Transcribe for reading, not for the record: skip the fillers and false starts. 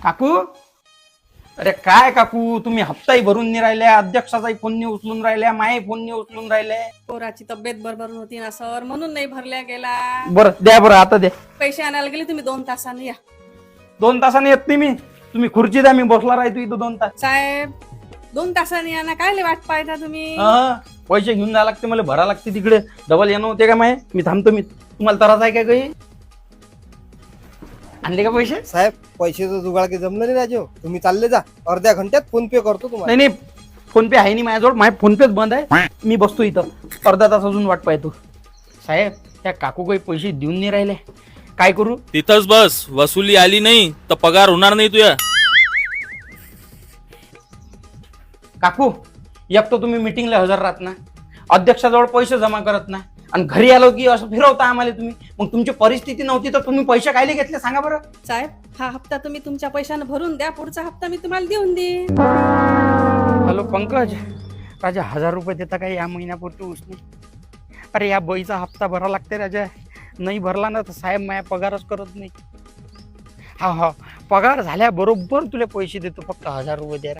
काकू, अरे काय काकू, तुम्ही हप्ताही भरून नाही राहिल्या, अध्यक्षाचाही फोन नाही उचलून राहिल्या, माये फोन नाही उचलून राहिले. पोराची तब्येत बरोबर होती ना सर, म्हणून नाही भरल्या गेला. बरं द्या, बरं आता द्या. पैसे आणायला गेले तुम्ही 2 तासांनी या. 2 तासाने येत नाही मी. तुम्ही खुर्ची द्या, मी बसला राहतो इथं 2 तास. साहेब 2 तासांनी या ना, कायले वाट पाहता तुम्ही? पैसे घेऊन जायला लागते, मला भरा लागते तिकडे. डबल येणं होते का माय? मी थांबतो. मी तुम्हाला त्रास आहे का काही? आणले का पैसे? साहेब पैशाचं जुगाड काही जमलं नाही राजू. तुम्ही चालले जा, अर्ध्या घंट्यात फोन पे करतो तुम्हाला. नाही नाही, फोन पे आहे नाही माझ्याजवळ. माझे फोन पेच बंद आहे. मी बसतो इथं, अर्धा तास अजून वाट पाहतो. साहेब त्या काकू काही पैसे देऊन नाही राहिले, काय करू? तिथंच बस, वसुली आली नाही तर पगार होणार नाही तुया. काकू, एक तर तुम्ही मिटिंगला हजर राहत ना, अध्यक्षाजवळ पैसे जमा करत ना, आणि घरी आलो की असं फिरवता आम्हाला तुम्ही. मग तुमची परिस्थिती नव्हती तर तुम्ही पैसे कायले घेतले सांगा बरं? साहेब हा हप्ता तुम्ही तुमच्या पैशाने भरून द्या, पुढचा हप्ता मी तुम्हाला देऊन देईन. हॅलो पंकज, राजा 1000 रुपये देता काय या महिन्यापुरती उसने? अरे या बईचा हप्ता भरा लागते राजा, नाही भरला ना तर साहेब माझ्या पगारच करत नाही. हा हा, पगार झाल्याबरोबर तुला पैसे देतो, फक्त 1000 रुपये द्या.